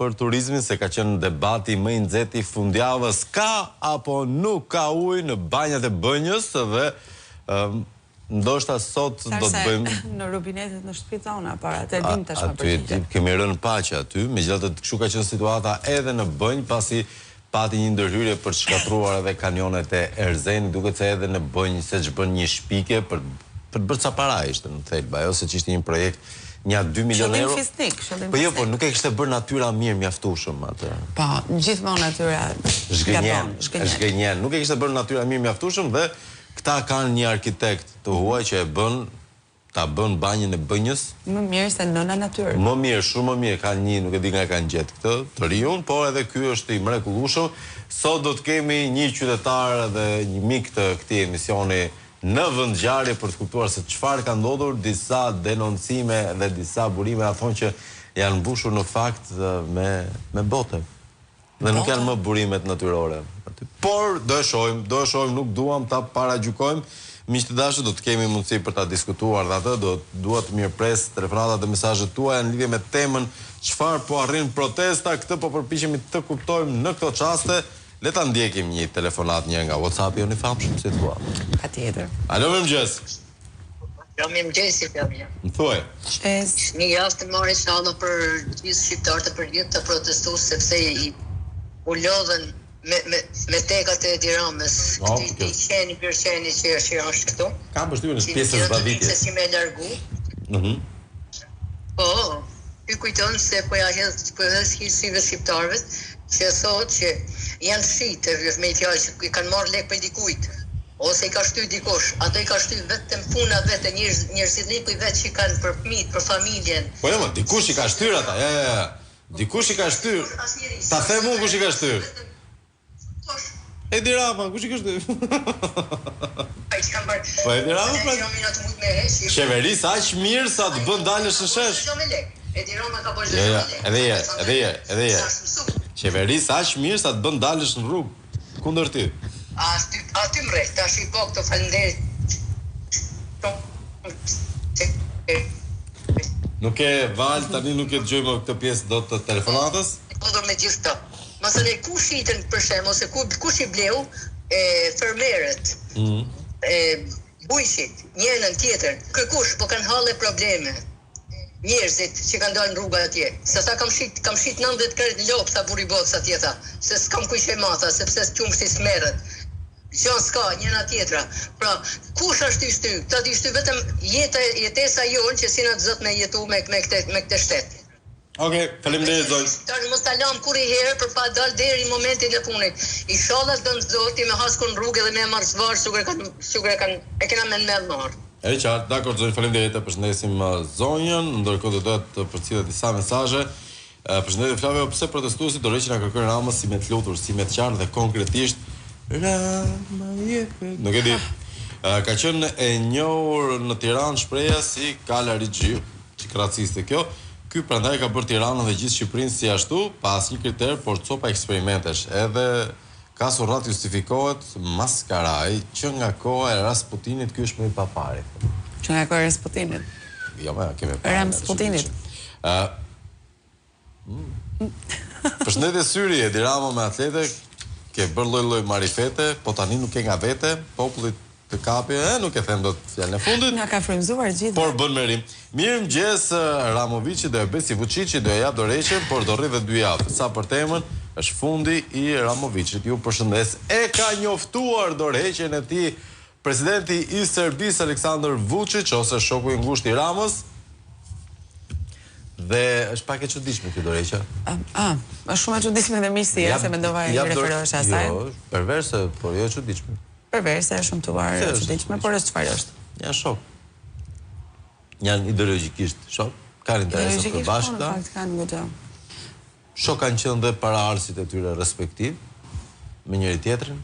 për turizmin, se ka qenë debati më i nxehtë i fundjavës, ka apo nuk ka ujë në banjat e Bënjës dhe ndoshta sot do të bëjmë në robinetet në shtëpi tona, para të dim tashmë përgjigje. Aty kemi rënë paqe aty, megjithatë kështu ka qenë situata edhe në Bënj, pasi pati një ndërhyrje për të shkatruar edhe kanionet e Erzeni, duket se edhe në Bënj se ç'bën një shpike për të bërë ca para ishte në thelb, ajo se ishte një projekt një 2 milionë euro. Po jo, po nuk e kishte bërë natyra mirë mjaftueshëm atë. Po, gjithmonë natyra zgënjen. Nuk e kishte bërë natyra mirë mjaftueshëm dhe këta kanë një arkitekt të huaj që ta bën banjën e Bënjës. Më mirë se nëna natyrë. Më mirë, shumë më mirë. Kanë një, nuk e di nga kanë gjetë këtë, të riun, por edhe ky është i mrekullueshëm. Sot do të kemi një qytetar dhe një mik të këtij emisioni në vendngjarje për të kuptuar se çfarë ka ndodhur, disa denoncime dhe disa burime na thonë që janë mbushur në fakt me bote. Dhe nuk janë më burimet natyrore. Por do e shohim, nuk duam ta paragjykojmë. Miq të dashur, do të kemi mundësi për ta diskutuar dhe atë, dua të mirëpres telefonatat dhe mesazhet tuaja në lidhje me temën çfarë po arrin protesta, këtë po përpiqemi të kuptojmë në këto çaste. Le ta ndjekim një telefonat një nga WhatsApp-i, joni famshëm si thua. Patjetër. Alo, mirëmëngjes. Mirëmëngjes, Flavia. Më thuaj. Një javë të marrë inshallah për gjithë shqiptarët e përgjithë të protestues sepse u lodhen me tekat e Edi Ramës, këti qeni përqeni që është këtu. Kam përshtypjen në pjesën e zbavitjes. Se si me largu. Po, ky kujton se po ja hedh hyjësive shqiptarëve që thotë që janë shitë me fjalë që i kanë marrë lek për dikujt, ose i ka shtyr dikush, ato i ka shtyr vetëm puna vetë njerëzit vetë që kanë për fëmijët, për familjen. Po jo, dikush i ka shtyr ata. Ja. Dikush i ka shtyr. Ta them unë kush i ka shtyr. Edi Rama, kush i ka shtyr? Po Edi Rama pra. Qeverisë aq mirë sa të bën dalësh në shesh. Edi Rama ka bërë edhe je. Qeverisë aq mirë sa të bën dalësh në rrugë kundër ty. Aty më rreth, tash i po këto falënderit. Nuk e val, tani nuk e dëgjojmë këtë pjesë do të telefonatës. Kodor me gjithë këto. Masane kush i tën për shemb ose kush i bleu fermerët. Bujqit, njënën tjetër. Kërkush po kanë halle probleme. Njerëzit që kanë dalë në rruga atje. Se sa kam shit 90 kërë lopsa buriboksa tjeta. Se s'kam kujshe mata, sepse s'qumshti s'merët. Gjanë s'ka, njëna tjetra. Pra, kush është i shty? Ta di shty vetëm jetesa jonë që si në të zot me jetu me këtë shtetë. Okej, faleminderit zonjë. Tash mos ta lam kur i herë për pa dal deri në momentin e punit. Inshallah don zoti me haskun rrugë dhe me marsvar sugur e kena mend marr. E qartë, dakor zonjë, faleminderit, e përshëndesim zonjën, ndërkohë do të përcjellet disa mesazhe. Përshëndetje Flavio, pse protestuesit dorëheqin nga kërkojnë Ramës si me të lutur, si me të qartë dhe konkretisht Rama jepe. Nuk e di. Ka qenë e njohur në Tiranë shpreha si Kala Rigjiu, çik raciste kjo. Ky prandaj ka bërë Tiranën dhe gjithë Shqipërinë si ashtu, pa asnjë kriter, por copa eksperimentesh. Edhe ka surrat justifikohet Maskaraj, që nga koha e Rasputinit ky është më i papari. Që nga koha e Rasputinit? Jo, më kemi parë. Rasputinit. Përshëndetje Syri, Edi Rama me atlete, ke bërë lloj marifete, po tani nuk e nga vete, popullit të kapi, nuk e them dot fjalën e fundit. Na ka frymzuar gjithë. Por bën merim. Mirëmëngjes, Ramoviçi do e bëj si Vučići, do e jap dorëheqjen, por do rri dhe 2 javë. Sa për temën, është fundi i Ramoviçit. Ju përshëndes. E ka njoftuar dorëheqjen e tij presidenti i Serbisë Aleksandar Vučić ose shoku i ngushtë i Ramës. Dhe është pak e çuditshme kjo dorëheqje. Është shumë e çuditshme dhe miqësia, se mendova i referohesh asaj. Jo, perverse, por jo e çuditshme. Perverse, e shëmtuar, e çuditshme, por është çfarë është? Ja shok. Janë ideologjikisht shok, kanë interesa të bashkëta. Në fakt kanë goxha. Shok kanë qenë dhe paraardhësit e tyre respektiv me njëri tjetrin.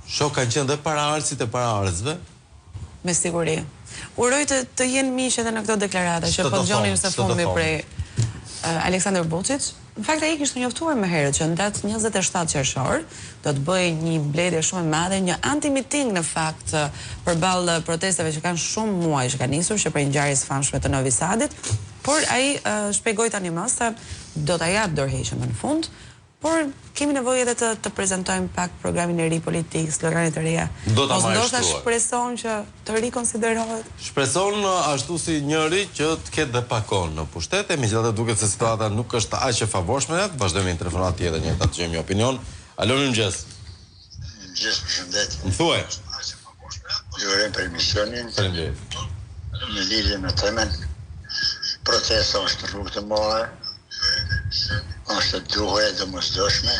Shok kanë qenë dhe paraardhësit e paraardhësve. Me siguri. Uroj të jenë miq edhe në këto deklarata që po dëgjonin së fundi prej Aleksandar Vučić. Në fakt ai kishte njoftuar më herët që në datë 27 qershor do të bëjë një mbledhje shumë e madhe, një anti-miting në fakt përballë protestave që kanë shumë muaj që kanë nisur që për ngjarjes së famshme të Novi Sadit, por ai shpjegoi tani më se do ta jap dorëheqjen në fund, por kemi nevojë edhe të prezantojmë pak programin e ri politik, sloganet e reja. Do ta marrë ndoshta shpreson që të rikonsiderohet. Shpreson ashtu si njëri që të ketë dhe pakon në pushtet, megjithatë duket se situata nuk është aq e favorshme. Vazhdojmë një telefonat tjetër, një ta dëgjojmë një opinion. Alo, mirëmëngjes. Mirëmëngjes, përshëndetje. Më thuaj. Ju uroj për emisionin. Faleminderit. Në lidhje me temën, protesta është rrugë të mëdha, është duhur e domosdoshme,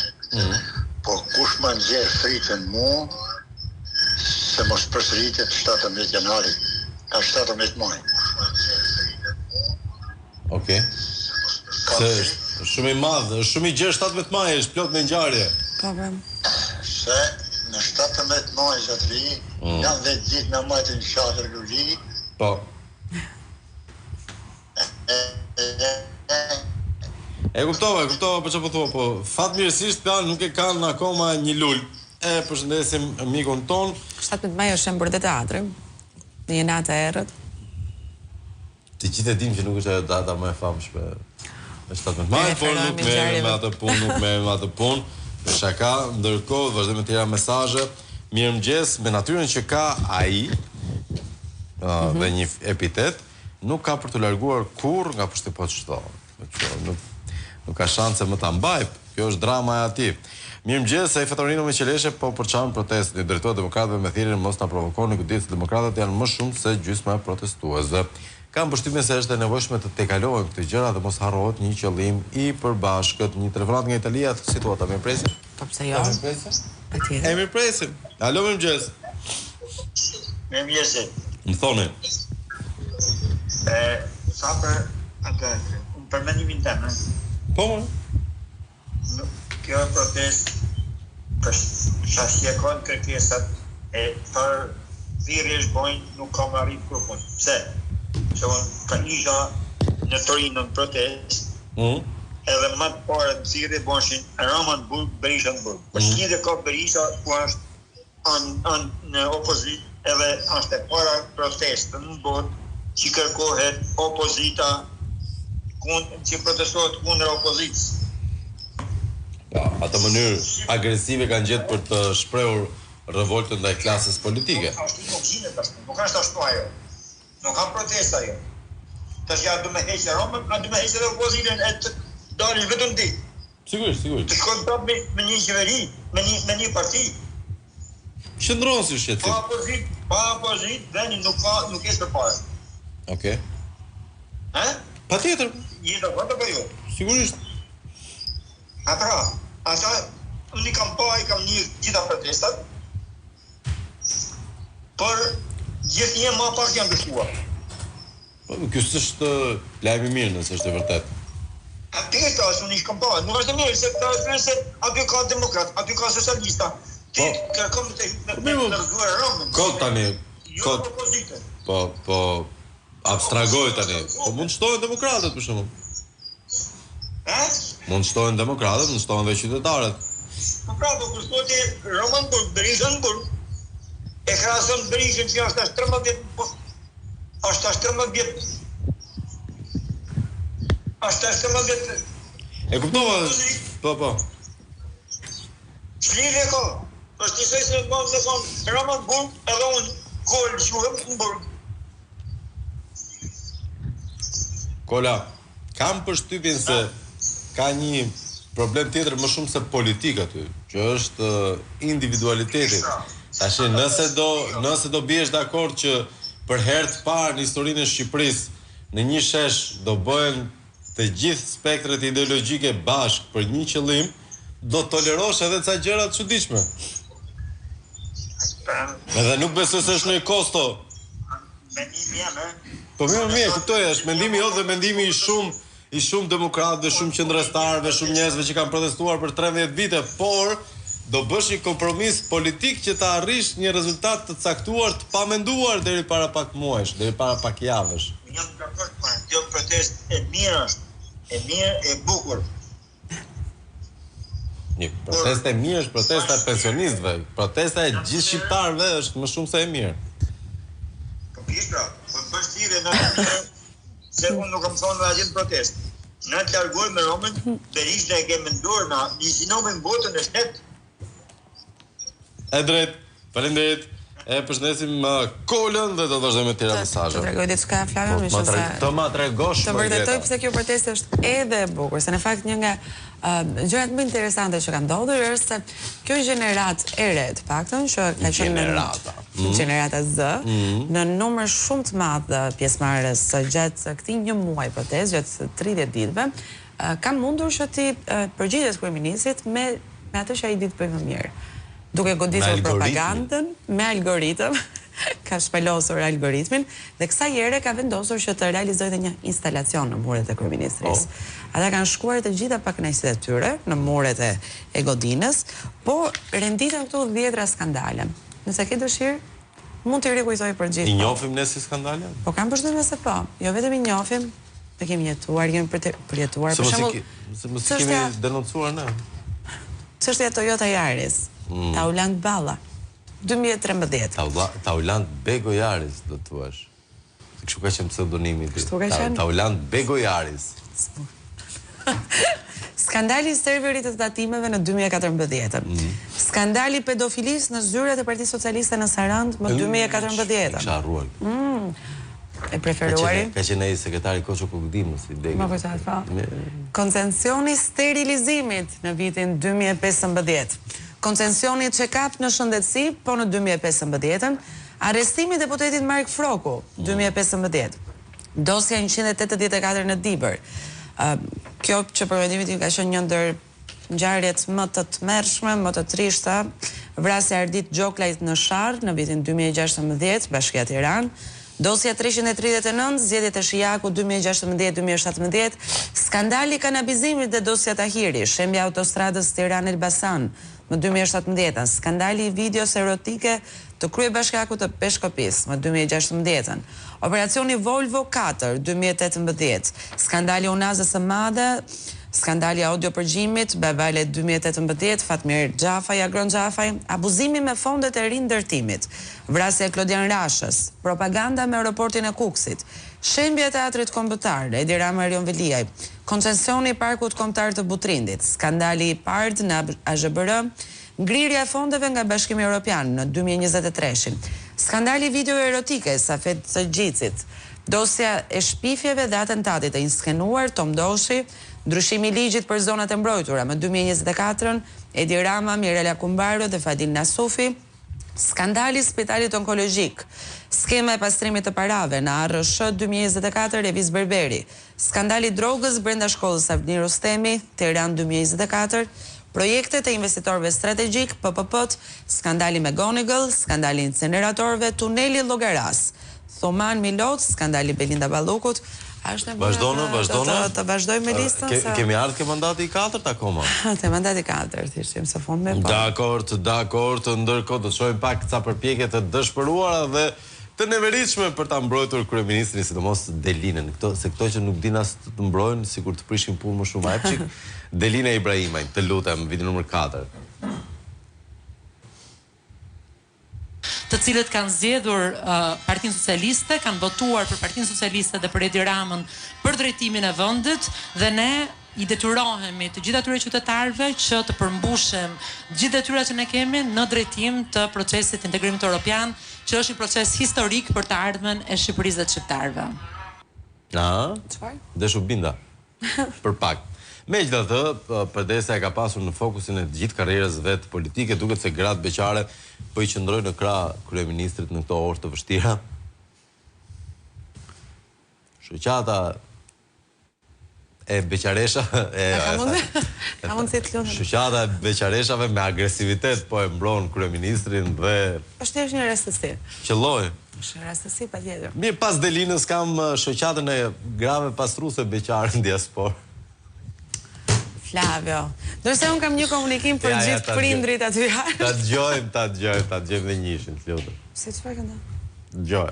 po kush më nxjerr fritën mu, se mos përsëritet 17 janarit, ka 17 maj. Okej. Se shumë i madh, shumë i gjerë 17 maj, është plot me ngjarje. Po. Se në 17 maj zotëri, janë 10 ditë në majtë në shatër luli. Po. E kuptova për që po thua, po fatmirësisht plan nuk e kanë akoma një lul. E përshëndesim mikun ton. 17 maj është shembër të teatrit, në një natë e errët. Të gjithë e dim që nuk është data më e famshme e 17 maj, por nuk merrem me atë punë, shaka, ndërkohë vazhdojmë të tjera mesazhe. Mirëmëngjes, me natyrën që ka ai, dhe një epitet, nuk ka për të larguar kurrë nga pushteti çdo. Nuk ka shanse më ta mbaj. Kjo është drama e atij. Mirëmëngjes, ai Fetorino me qeleshe po përçan protestë. Drejtori demokratëve me thirrjen mos ta provokoni, kujdes demokratët janë më shumë se gjysma e protestuesve. Kam përshtypjen se është e nevojshme të tejkalojmë këtë gjëra dhe mos harrohet një qëllim i përbashkët. Një telefonat nga Italia, situata më presim. Po pse jo? E mirë presim. Alo, mirëmëngjes. Mirëmëngjes. Më thoni. Sa për atë, për mendimin tim, Po, kjo protest për shashje konë kërkesat e për thirrjesh bojnë nuk kam arrit kurrë. Pse? Që ka isha në Torino në protest, edhe më të parë të thirrje bëshin Roman Burg, Berisha në Burg. Për shkide ka Berisha ku është në opozit, edhe është e para protestë në botë që kërkohet opozita që protestohet kundër opozitës. Atë mënyrë agresive kanë gjetë për të shprehur revoltën ndaj klasës politike. Nuk është ashtu ajo. Nuk ka protesta ajo. Tash ja do me heqë Romën, do me heqë edhe opozitën e të dalin vetëm ditë. Sigurisht. Të shkojnë prapë me një qeveri, me një parti. Qëndron si shqetësim. Pa opozit, veni nuk është përpara. Okej. Patjetër. Jeta vërtet apo jo? Sigurisht. Pra, asa unë kam një gjitha protestat, por gjithnjë më pak janë dështuar. Kjo s'është lajm i mirë nëse është e vërtet. Atë është unë kam pa, nuk është e mirë se aty ka demokrat, aty ka socialista. Ti kërkon të ndërzuar Romën. Kot tani. Jo opozitën. Po abstragoj tani. Po mund të shtohen demokratët për shembull. Mund të shtohen demokratët, mund të shtohen dhe qytetarët. Po kur shtohet Roman Burg, Berisha në Burg, e krahason Berishën që është 13 vjet, është 13 vjet. Është 13 vjet. E kuptova. Po. Çlirë ka. Është njësoj se më të thonë Roman Burg, edhe unë kol shuhem në Burg. Kola, kam përshtypjen se ka një problem tjetër më shumë se politika aty, që është individualiteti. Tash nëse do biesh dakord që për herë të parë në historinë e Shqipërisë në një shesh do bëhen të gjithë spektrat ideologjike bashkë për një qëllim, do tolerosh edhe ca gjëra të çuditshme. Edhe nuk besoj se është një kosto. Mendimi jam, Po mirë, kuptoj, është mendimi jot dhe mendimi i shumë demokratëve, shumë qendrëstarëve, shumë njerëzve që kanë protestuar për 13 vite, por do bësh një kompromis politik që të arrish një rezultat të caktuar, të pamenduar deri para pak muajsh, deri para pak javësh. Jam dakord me kjo protestë e mirë është, e mirë e bukur. Një protestë e mirë është protesta e pensionistëve, protesta e gjithë shqiptarëve është më shumë se e mirë. Po bësh thirrje në se unë nuk kam thonë me agent protestë. Na të largoj me Romën, Berisha e ke menduar na nizinomin botën e shtet. E drejt, faleminderit. E përshëndesim Kolën dhe do të vazhdojmë me tjera mesazhe. Të tregoj diçka Flavio më shumë se të ma tregosh të vërtetoj pse kjo protestë është edhe e bukur, se në fakt një nga gjërat më interesante që ka ndodhur është se kjo gjenerat e re, të paktën që ka qenë gjenerata Z, në numër shumë të madh pjesëmarrës gjatë këtij një muaji protestë, gjatë 30 ditëve, ka mundur që ti përgjigjes kryeministrit me atë që ai ditë bëj më mirë. Duke godisur propagandën me algoritëm, ka shpalosur algoritmin dhe kësaj here ka vendosur që të realizojë një instalacion në muret e kryeministrisë. Ata kanë shkuar të gjitha pakënaqësitë e tyre në muret e godinës, po renditën këtu 10 skandale. Nëse ke dëshirë, mund të rikujtoj për gjithë. I njohim ne si skandale? Po kam përshtypjen se po. Jo vetëm i njohim, ne kemi jetuar, kemi përjetuar. Për shembull, mos kemi denoncuar ne. Çështja Toyota Yaris. Taulant Balla 2013. Taulant Bego Yaris do të thuash. Kështu ka qenë pseudonimi i tij. Taulant Bego Yaris. Skandali i serverit të datimeve në 2014. Skandali pedofilis në zyrat e Partisë Socialiste në Sarand më 2014. Kisha harruar. E preferuari? Ka qenë ai sekretari Koço Kugdimës i degë. Ma vërtet, po. Koncensioni sterilizimit në vitin 2015. Koncensioni check-up në shëndetësi, po në 2015, arrestimi deputetit Mark Froku, 2015, dosja 184 në Dibër. Kjo që për vendimin tim ka qenë një ndër ngjarjet më të tmerrshme, më të trishta, vrasja e Ardit Gjoklajt në Sharr në vitin 2016, Bashkia Tiranë. Dosja 339, zgjedhjet e Shijaku 2016-2017, skandali kanabizimit dhe dosja Tahiri, shembja autostradës Tiranë-Elbasan më 2017, skandali i videos erotike të kryebashkiakut të Peshkopis më 2016, operacioni Volvo 4 2018, skandali Unazës së Madhe, skandali audio përgjimit, Bevale 2018, Fatmir Xhafaj, Agron Xhafaj, abuzimi me fondet e rindërtimit, vrasja e Klodian Rashës, propaganda me aeroportin e Kuksit, shembja e teatrit kombëtar, Edi Rama Erion Veliaj, koncesioni i parkut kombëtar të Butrindit, skandali i PARD në AZBR, ngrirja e fondeve nga Bashkimi Evropian në 2023, skandali video erotike Safet Gjicit, dosja e shpifjeve dhe atentatit e inskenuar Tom Doshi, ndryshimi i ligjit për zonat e mbrojtura më 2024, Edi Rama, Mirela Kumbaro dhe Fadil Nasufi, skandali spitalit onkologjik, skema e pastrimit të parave në ARSH 2024, Reviz Berberi, skandali drogës brenda shkollës Avni Rostemi, Tiranë 2024, projektet e investitorëve strategjik, PPP-t, skandali me Gonigal, skandali incineratorëve, tuneli Llogaras, Thoman Milot, skandali Belinda Ballukut. Vazhdojnë. Të vazhdoj me listën. Kemi ardhur ke mandati i 4 akoma. Te mandati i 4, thjesht së fundmi. Dakor, ndërkohë do të shohim pak ca përpjekje të dëshpëruara dhe të neveritshme për ta mbrojtur kryeministrin, sidomos Delinën. Se këto që nuk din as të mbrojnë, sikur të prishin punë më shumë epçik. Delina Ibrahimaj, të lutem, viti numër 4. Të cilët kanë zgjedhur Partinë Socialiste, kanë votuar për Partinë Socialiste dhe për Edi Ramën për drejtimin e vendit dhe ne i detyrohemi të gjithë atyre qytetarëve që të përmbushem gjithë detyrat që ne kemi në drejtim të procesit të integrimit evropian, që është një proces historik për të ardhmen e Shqipërisë dhe të shqiptarëve. Deshu binda. Për pak. Megjithatë, përdesja e ka pasur në fokusin e gjithë karrierës vet politike, duket se gratë beqare po i qëndrojnë në krah kryeministrit në këto orë të vështira. Shoqata e beqaresha shoqata e beqareshave me agresivitet po e mbron kryeministrin dhe është një rastësi. Qelloj. Është rastësi patjetër. Mirë, pas Delinës kam shoqatën e grave pastruese beqare në diasporë. Flavio. Dorse unë kam një komunikim për gjithë prindrit aty jashtë. Ta dëgjojmë dhe njëshin, të lutem. Se çfarë kënda? Dëgjoj.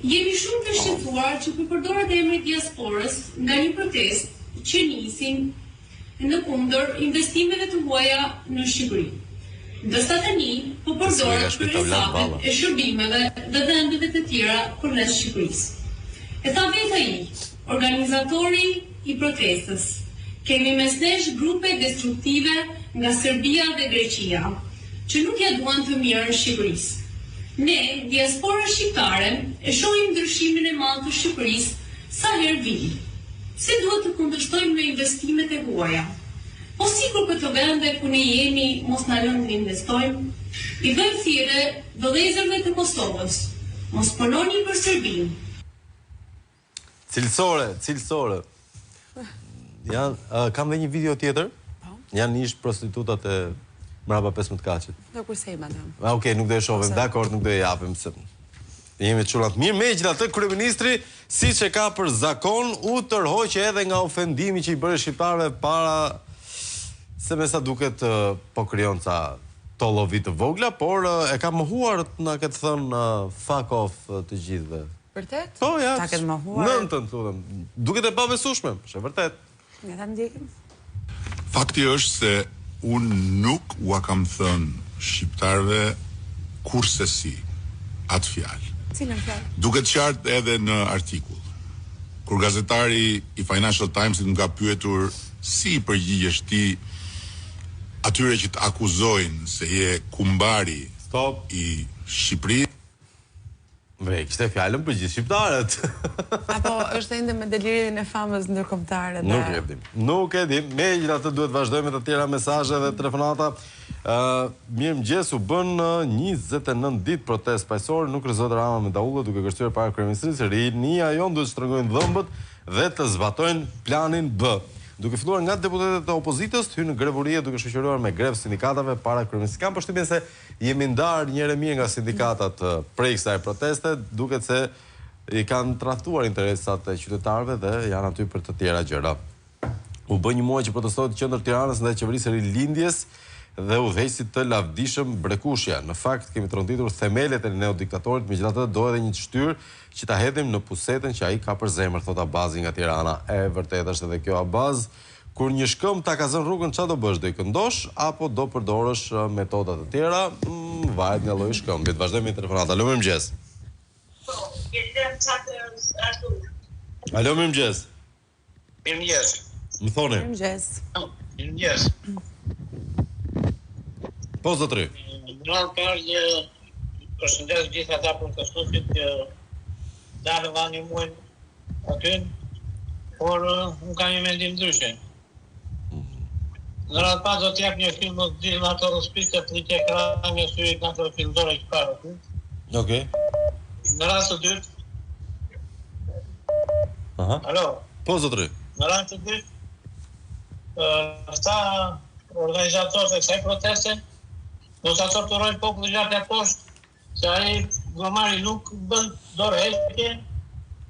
Jemi shumë të shqetësuar që përdoret emri diasporës nga një protestë që nisin në kundër investimeve të huaja në Shqipëri. Ndërsa tani po përdoret për hesapet e shërbimeve dhe vendeve të tjera përmes Shqipërisë. E tha vetë ai, organizatori i protestës. Kemi mes nesh grupe destruktive nga Serbia dhe Greqia, që nuk ja duan të mirën Shqipërisë. Ne, diaspora shqiptare, e shohim ndryshimin e madh të Shqipërisë sa herë vijnë. Se duhet të kundërshtojmë me investimet e huaja. Po sikur këto vende ku ne jemi mos na lënë të investojmë, i bëjmë thirrje vëllezërve të Kosovës, mos punoni për Serbinë. Cilësore. Kam dhe një video tjetër. Janë ish prostitutat e mrapa 15 kaçit. Do kursej, madam. Okej, nuk do e shohim. Dakor, nuk do e japim se jemi të çunat mirë. Megjithatë, kryeministri, siç e ka për zakon, u tërhoqë edhe nga ofendimi që i bëri shqiptarëve para se me sa duket po krijon ca tollovi të vogla, por e ka mohuar na këtë thënë fuck off të gjithëve. Vërtet? Po, ja. Ta këtë mohuar. Nëntën, thotem. Duket e pabesueshme, është vërtet. Nga ta ndjekim. Fakti është se unë nuk ua kam thënë shqiptarëve kurse si atë fjalë. Cilën fjalë? Duket qartë edhe në artikull. Kur gazetari i Financial Times më ka pyetur si përgjigjesh ti atyre që të akuzojnë se je kumbari i Shqipërisë. Kishte fjalën për gjithë shqiptarët. Apo është ende me delirin e famës ndërkombëtare? Nuk e dim. Megjithatë duhet vazhdojmë të tjera mesazhe dhe telefonata. Mirëmëngjes, u bën 29 ditë protest paqësor, nuk rrezohet Rama me daullë duke kërcyer para kryeministrisë. Rinia jon duhet të shtrëngojnë dhëmbët dhe të zbatojnë planin B. Duke filluar nga deputetët e opozitës, hynë në grevurie duke shoqëruar me grevë sindikatave para kryeministrisë. Kam përshtypjen se jemi ndarë një herë mirë nga sindikatat prej kësaj proteste, duket se i kanë tradhtuar interesat e qytetarëve dhe janë aty për të tjera gjëra. U bë një muaj që protestohet në qendër Tiranës ndaj qeverisë rilindjes dhe udhëheqësit të lavdishëm Brekushja. Në fakt kemi tronditur themelet e neodiktatorit, megjithatë do edhe një shtyrë që ta hedhim në pusetën që ai ka për zemër, thot Abazi nga Tirana. E vërtet është edhe kjo Abaz. Kur një shkëm ta ka zënë rrugën, çfarë do bësh? Do i këndosh apo do përdorësh metoda të tjera? Varet nga lloji i shkëmbit. Vazhdojmë me telefonata. Alo, mirëmëngjes. Alo, mirëmëngjes. Mirëmëngjes. Më thoni. Mirëmëngjes. Mirëmëngjes. Po zotri. Në parë një përshëndes gjithë ata protestuesit që dalën nga një muaj aty, por unë kam një mendim ndryshe. Në radhë pas do t'jap një film të gjithë në ato rospiste të një ekran një syri në ato filmdore që parë aty. Okej. Në radhë të dytë. Alo? Po zotri. Në radhë të dytë, ata organizatorët e kësaj proteste do të torturojnë popullin gjatë poshtë, se ai gomari nuk bën dorëheqje,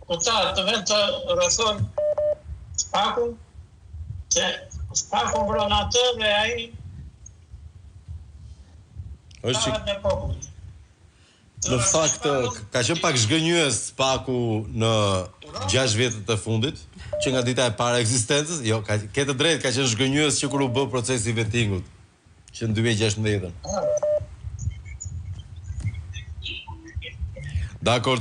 po të vend të rrethon spakun, që spakun mbron atë dhe ai është në fakt ka qenë pak zhgënjyes spaku në 6 vjetët e fundit, që nga dita e parë ekzistencës, jo, ke të drejtë, ka qenë zhgënjyes që kur u bë procesi i vettingut, që në 2016. Dakor.